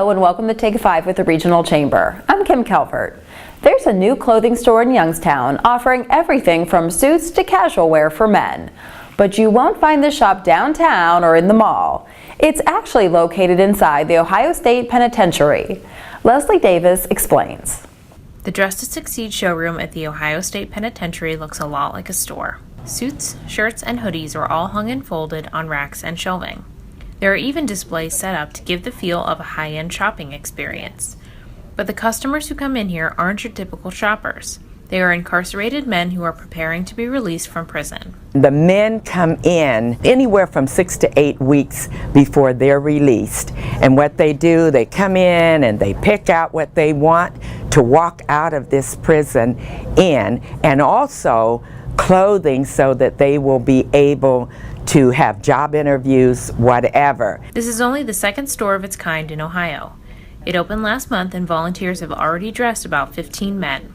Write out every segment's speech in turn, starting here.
Hello and welcome to Take 5 with the Regional Chamber. I'm Kim Calvert. There's a new clothing store in Youngstown offering everything from suits to casual wear for men. But you won't find this shop downtown or in the mall. It's actually located inside the Ohio State Penitentiary. Leslie Davis explains. The Dress to Succeed showroom at the Ohio State Penitentiary looks a lot like a store. Suits, shirts, and hoodies are all hung and folded on racks and shelving. There are even displays set up to give the feel of a high-end shopping experience. But the customers who come in here aren't your typical shoppers. They are incarcerated men who are preparing to be released from prison. The men come in anywhere from 6 to 8 weeks before they're released. And what they do, they come in and they pick out what they want to walk out of this prison in, and also clothing so that they will be able to have job interviews, whatever. This is only the second store of its kind in Ohio. It opened last month and volunteers have already dressed about 15 men.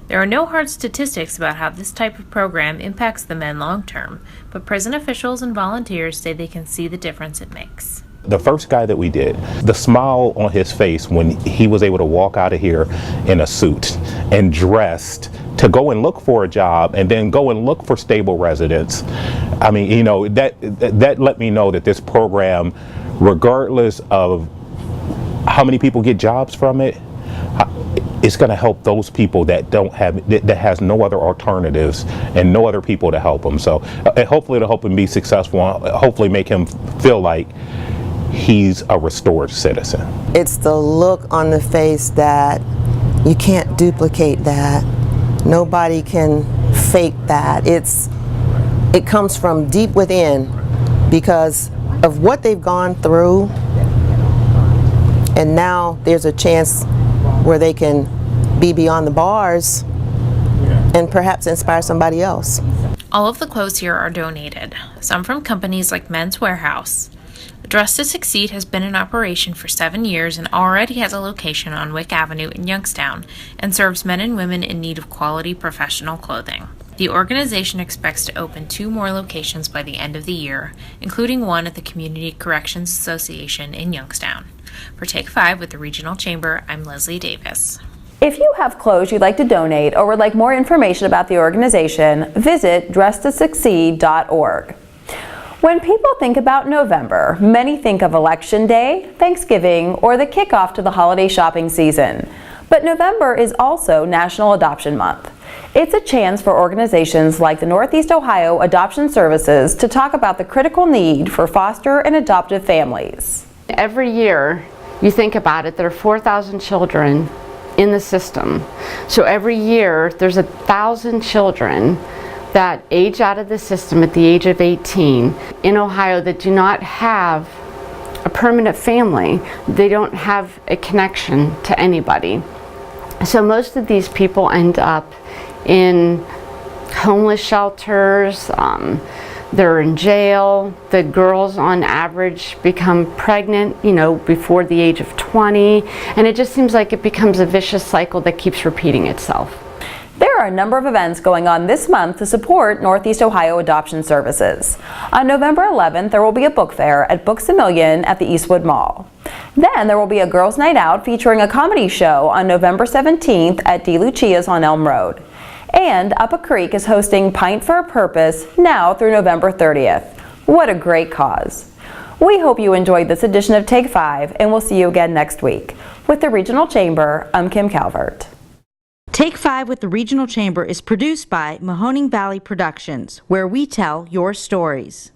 There are no hard statistics about how this type of program impacts the men long term, but prison officials and volunteers say they can see the difference it makes. The first guy that we did, the smile on his face when he was able to walk out of here in a suit and dressed to go and look for a job and then go and look for stable residence. I mean, you know, that let me know that this program, regardless of how many people get jobs from it, it's going to help those people that don't have, that has no other alternatives and no other people to help them. So hopefully it'll help him be successful, hopefully make him feel like he's a restored citizen. It's the look on the face that you can't duplicate that. Nobody can fake that. It comes from deep within because of what they've gone through, and now there's a chance where they can be beyond the bars and perhaps inspire somebody else. All of the clothes here are donated, some from companies like Men's Wearhouse. Dress to Succeed has been in operation for 7 years and already has a location on Wick Avenue in Youngstown and serves men and women in need of quality professional clothing. The organization expects to open 2 more locations by the end of the year, including one at the Community Corrections Association in Youngstown. For Take 5 with the Regional Chamber, I'm Leslie Davis. If you have clothes you'd like to donate or would like more information about the organization, visit dresstosucceed.org. When people think about November, many think of Election Day, Thanksgiving, or the kickoff to the holiday shopping season. But November is also National Adoption Month. It's a chance for organizations like the Northeast Ohio Adoption Services to talk about the critical need for foster and adoptive families. Every year, you think about it, there are 4,000 children in the system. So every year, there's 1,000 children that age out of the system at the age of 18 in Ohio that do not have a permanent family. They don't have a connection to anybody. So most of these people end up in homeless shelters, they're in jail. The girls on average become pregnant, before the age of 20, and it just seems like it becomes a vicious cycle that keeps repeating itself. There are a number of events going on this month to support Northeast Ohio Adoption Services. On November 11th, there will be a book fair at Books A Million at the Eastwood Mall. Then there will be a girls' night out featuring a comedy show on November 17th at D. Lucia's on Elm Road. And Upper Creek is hosting Pint for a Purpose now through November 30th. What a great cause. We hope you enjoyed this edition of Take 5, and we'll see you again next week. With the Regional Chamber, I'm Kim Calvert. Take 5 with the Regional Chamber is produced by Mahoning Valley Productions, where we tell your stories.